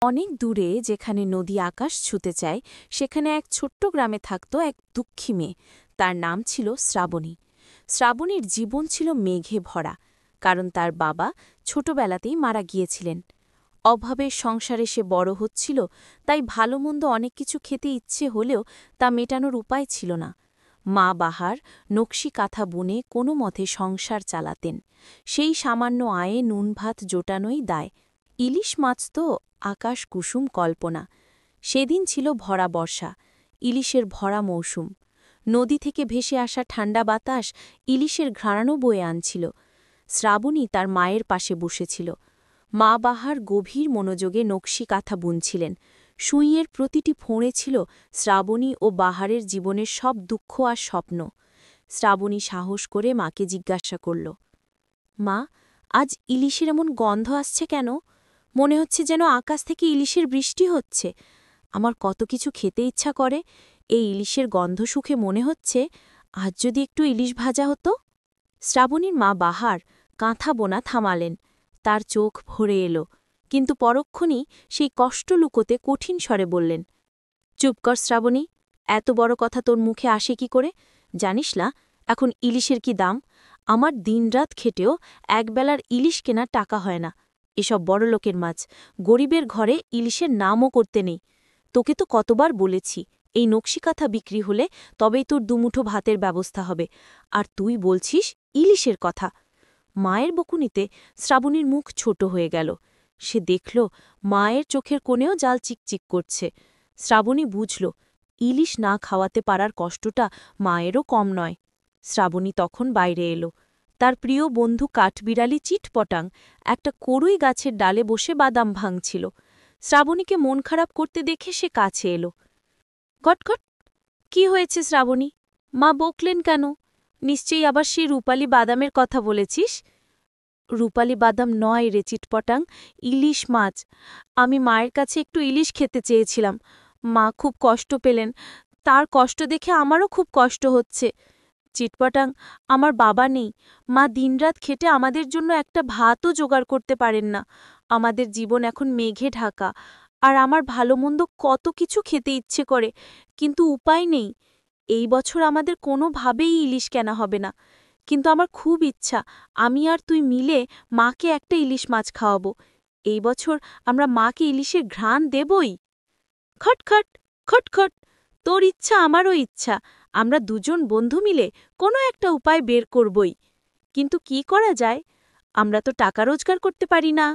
অনেক দূরে যেখানে নদী আকাশ ছুতে চায় সেখানে এক ছোট্ট গ্রামে থাকত এক দুঃখী মেয়ে। তার নাম ছিল শ্রাবণী। শ্রাবণীর জীবন ছিল মেঘে ভরা, কারণ তার বাবা ছোটবেলাতেই মারা গিয়েছিলেন। অভাবের সংসারে সে বড় হচ্ছিল, তাই ভালো মন্দ অনেক কিছু খেতে ইচ্ছে হলেও তা মেটানোর উপায় ছিল না। মা বাহার নকশি কাঁথা বুনে কোনো মতে সংসার চালাতেন। সেই সামান্য আয়ে নুন ভাত জোটানোই দায়। ইলিশ মাছ তো আকাশ কুসুম কল্পনা। সেদিন ছিল ভরা বর্ষা, ইলিশের ভরা মৌসুম। নদী থেকে ভেসে আসা ঠান্ডা বাতাস ইলিশের ঘ্রাণও বয়ে আনছিল। শ্রাবণী তার মায়ের পাশে বসেছিল। মা বাহার গভীর মনোযোগে নকশি কাঁথা বুনছিলেন। সুইয়ের প্রতিটি ফোঁড়ে ছিল শ্রাবণী ও বাহারের জীবনের সব দুঃখ আর স্বপ্ন। শ্রাবণী সাহস করে মাকে জিজ্ঞাসা করল, মা, আজ ইলিশের এমন গন্ধ আসছে কেন? মনে হচ্ছে যেন আকাশ থেকে ইলিশের বৃষ্টি হচ্ছে। আমার কত কিছু খেতে ইচ্ছা করে, এই ইলিশের গন্ধ সুখে মনে হচ্ছে আজ যদি একটু ইলিশ ভাজা হতো। শ্রাবণীর মা বাহার কাঁথা বোনা থামালেন। তার চোখ ভরে এলো, কিন্তু পরক্ষণেই সেই কষ্ট লুকোতে কঠিন স্বরে বললেন, চুপ কর শ্রাবণী, এত বড় কথা তোর মুখে আসে কি করে? জানিস না এখন ইলিশের কি দাম? আমার দিনরাত খেটেও একবেলার ইলিশ কেনার টাকা হয় না। এসব বড়লোকের মাছ, গরিবের ঘরে ইলিশের নামও করতে নেই। তোকে তো কতবার বলেছি, এই নকশিকাথা বিক্রি হলে তবেই তোর দুমুঠো ভাতের ব্যবস্থা হবে, আর তুই বলছিস ইলিশের কথা। মায়ের বকুনিতে শ্রাবণীর মুখ ছোট হয়ে গেল। সে দেখল মায়ের চোখের কোণেও জাল চিকচিক করছে। শ্রাবণী বুঝল ইলিশ না খাওয়াতে পারার কষ্টটা মায়েরও কম নয়। শ্রাবণী তখন বাইরে এলো। তার প্রিয় বন্ধু কাঠবিড়ালি চিটপটাং একটা কড়ুই গাছের ডালে বসে বাদাম ভাঙছিল। শ্রাবণীকে মন খারাপ করতে দেখে সে কাছে এলো। কটকট, কি হয়েছে শ্রাবণী? মা বকলেন কেন? নিশ্চয়ই আবার সেই রূপালি বাদামের কথা বলেছিস। রূপালি বাদাম নয় রে চিটপটাং, ইলিশ মাছ। আমি মায়ের কাছে একটু ইলিশ খেতে চেয়েছিলাম। মা খুব কষ্ট পেলেন, তার কষ্ট দেখে আমারও খুব কষ্ট হচ্ছে। চিটপটাং, আমার বাবা নেই। মা দিনরাত খেটে আমাদের জন্য একটা ভাতও জোগাড় করতে পারেন না। আমাদের জীবন এখন মেঘে ঢাকা, আর আমার ভালো মন্দ কত কিছু খেতে ইচ্ছে করে, কিন্তু উপায় নেই। এই বছর আমাদের কোনোভাবেই ইলিশ কেনা হবে না, কিন্তু আমার খুব ইচ্ছা আমি আর তুই মিলে মাকে একটা ইলিশ মাছ খাওয়াবো। এই বছর আমরা মাকে ইলিশের ঘ্রাণ দেবই। খটখট, খটখট, তোর ইচ্ছা আমারও ইচ্ছা। আমরা দুজন বন্ধু মিলে কোনো একটা উপায় বের করবই। কিন্তু কি করা যায়? আমরা তো টাকা রোজগার করতে পারি না।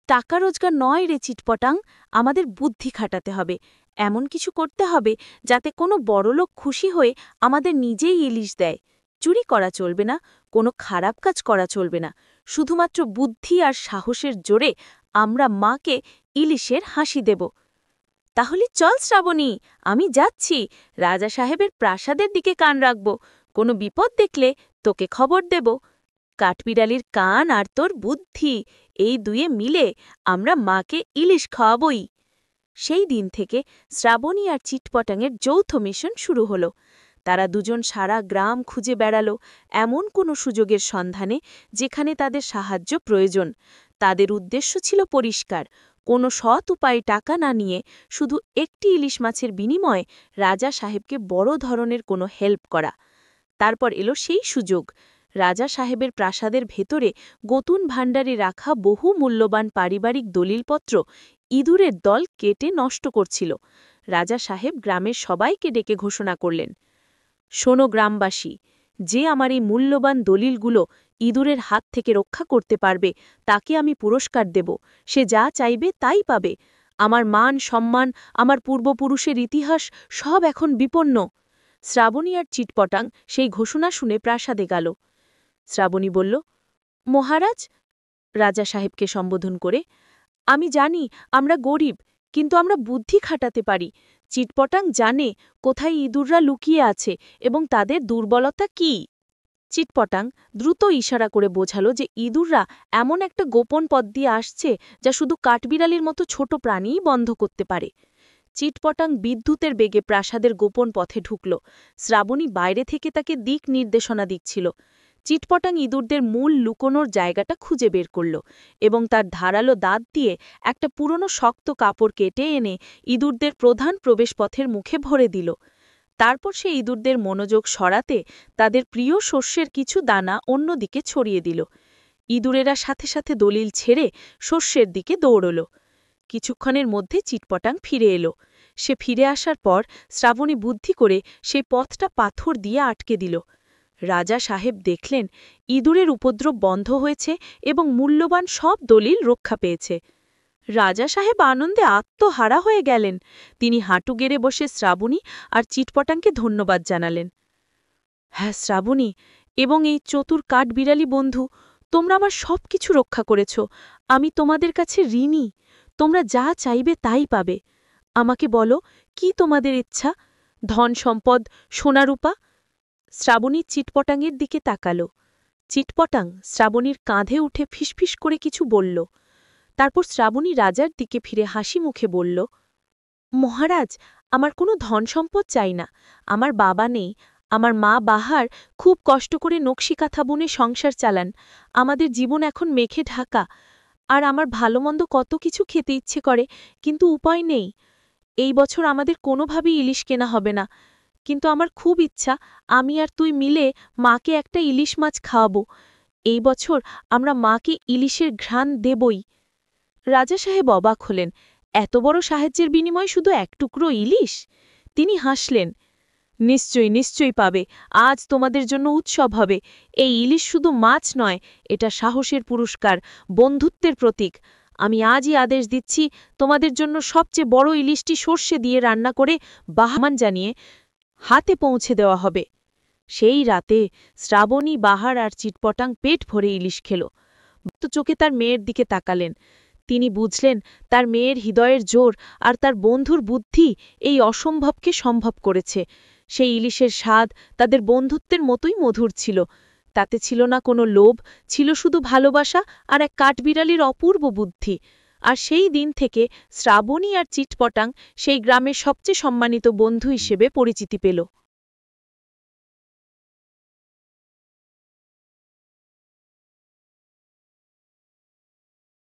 টাকা রোজগার নয় রে চিটপটাং, আমাদের বুদ্ধি খাটাতে হবে। এমন কিছু করতে হবে যাতে কোনো বড়লোক খুশি হয়ে আমাদের নিজেই ইলিশ দেয়। চুরি করা চলবে না, কোনো খারাপ কাজ করা চলবে না। শুধুমাত্র বুদ্ধি আর সাহসের জোরে আমরা মাকে ইলিশের হাসি দেব। তাহলে চল শ্রাবণী, আমি যাচ্ছি। রাজা সাহেবের প্রাসাদের দিকে কান রাখব। কোনো বিপদ দেখলে তোকে খবর দেব। কাঠবিড়ালির কান আর তোর বুদ্ধি, এই দুয়ে মিলে আমরা মাকে ইলিশ খাওয়াবই। সেই দিন থেকে শ্রাবণী আর চিটপটাংয়ের যৌথ মিশন শুরু হলো। তারা দুজন সারা গ্রাম খুঁজে বেড়াল এমন কোনো সুযোগের সন্ধানে যেখানে তাদের সাহায্য প্রয়োজন। তাদের উদ্দেশ্য ছিল পরিষ্কার, কোনো সৎ উপায়ে টাকা না নিয়ে শুধু একটি ইলিশ মাছের বিনিময়ে রাজা সাহেবকে বড় ধরনের কোনো হেল্প করা। তারপর এলো সেই সুযোগ। রাজা সাহেবের প্রাসাদের ভেতরে গোতুন ভাণ্ডারে রাখা বহু মূল্যবান পারিবারিক দলিলপত্র ইঁদুরের দল কেটে নষ্ট করছিল। রাজা সাহেব গ্রামের সবাইকে ডেকে ঘোষণা করলেন, শোনো গ্রামবাসী, যে আমার এই মূল্যবান দলিলগুলো ইঁদুরের হাত থেকে রক্ষা করতে পারবে তাকে আমি পুরস্কার দেব। সে যা চাইবে তাই পাবে। আমার মান সম্মান, আমার পূর্বপুরুষের ইতিহাস সব এখন বিপন্ন। শ্রাবণী আর চিটপটাং সেই ঘোষণা শুনে প্রাসাদে গেল। শ্রাবণী বলল, মহারাজ, রাজা সাহেবকে সম্বোধন করে, আমি জানি আমরা গরিব, কিন্তু আমরা বুদ্ধি খাটাতে পারি। চিটপটাং জানে কোথায় ইঁদুররা লুকিয়ে আছে এবং তাদের দুর্বলতা কি। চিটপটাং দ্রুত ইশারা করে বোঝালো যে ইঁদুররা এমন একটা গোপন পথ দিয়ে আসছে যা শুধু কাঠবিড়ালির মতো ছোট প্রাণীই বন্ধ করতে পারে। চিটপটাং বিদ্যুতের বেগে প্রাসাদের গোপন পথে ঢুকল। শ্রাবণী বাইরে থেকে তাকে দিক নির্দেশনা দিচ্ছিল। চিটপটাং ইঁদুরদের মূল লুকোনোর জায়গাটা খুঁজে বের করল এবং তার ধারালো দাঁত দিয়ে একটা পুরনো শক্ত কাপড় কেটে এনে ইঁদুরদের প্রধান প্রবেশপথের মুখে ভরে দিল। তারপর সে ইঁদুরদের মনোযোগ সরাতে তাদের প্রিয় শস্যের কিছু দানা অন্যদিকে ছড়িয়ে দিল। ইঁদুরেরা সাথে সাথে দলিল ছেড়ে শস্যের দিকে দৌড়ল। কিছুক্ষণের মধ্যে চিটপটাং ফিরে এলো। সে ফিরে আসার পর শ্রাবণী বুদ্ধি করে সেই পথটা পাথর দিয়ে আটকে দিল। রাজা সাহেব দেখলেন ইঁদুরের উপদ্রব বন্ধ হয়েছে এবং মূল্যবান সব দলিল রক্ষা পেয়েছে। রাজা সাহেব আনন্দে আত্মহারা হয়ে গেলেন। তিনি হাঁটু গেড়ে বসে শ্রাবণী আর চিটপটাংকে ধন্যবাদ জানালেন। হ্যাঁ শ্রাবণী এবং এই চতুর কাঠবিড়ালি বন্ধু, তোমরা আমার সব কিছু রক্ষা করেছ। আমি তোমাদের কাছে ঋণী। তোমরা যা চাইবে তাই পাবে। আমাকে বলো, কি তোমাদের ইচ্ছা? ধন সম্পদ, সোনারূপা? শ্রাবণী চিটপটাংয়ের দিকে তাকাল। চিটপটাং শ্রাবণীর কাঁধে উঠে ফিসফিস করে কিছু বলল। তারপর শ্রাবণী রাজার দিকে ফিরে হাসি মুখে বলল, মহারাজ, আমার কোনো ধন সম্পদ চাই না। আমার বাবা নেই। আমার মা বাহার খুব কষ্ট করে নকশি কাঁথা বুনে সংসার চালান। আমাদের জীবন এখন মেঘে ঢাকা। আর আমার ভালোমন্দ কত কিছু খেতে ইচ্ছে করে, কিন্তু উপায় নেই। এই বছর আমাদের কোনোভাবেই ইলিশ কেনা হবে না, কিন্তু আমার খুব ইচ্ছা আমি আর তুই মিলে মাকে একটা ইলিশ মাছ খাওয়াবো। এই বছর আমরা মাকে ইলিশের ঘ্রাণ দেবই। রাজা সাহেব অবাক হলেন। এত বড় সাহায্যের বিনিময়ে শুধু এক টুকরো ইলিশ? তিনি হাসলেন। নিশ্চয়ই নিশ্চয়ই পাবে। আজ তোমাদের জন্য উৎসব হবে। এই ইলিশ শুধু মাছ নয়, এটা সাহসের পুরস্কার, বন্ধুত্বের প্রতীক। আমি আজই আদেশ দিচ্ছি, তোমাদের জন্য সবচেয়ে বড় ইলিশটি সর্ষে দিয়ে রান্না করে বাহমান জানিয়ে হাতে পৌঁছে দেওয়া হবে। সেই রাতে শ্রাবণী, বাহার আর চিটপটাং পেট ভরে ইলিশ খেল। তো চোখে তার মেয়ের দিকে তাকালেন। তিনি বুঝলেন তার মেয়ের হৃদয়ের জোর আর তার বন্ধুর বুদ্ধি এই অসম্ভবকে সম্ভব করেছে। সেই ইলিশের স্বাদ তাদের বন্ধুত্বের মতোই মধুর ছিল। তাতে ছিল না কোনো লোভ, ছিল শুধু ভালোবাসা আর এক কাঠবিড়ালির অপূর্ব বুদ্ধি। আর সেই দিন থেকে শ্রাবণী আর চিটপটাং সেই গ্রামের সবচেয়ে সম্মানিত বন্ধু হিসেবে পরিচিতি পেল।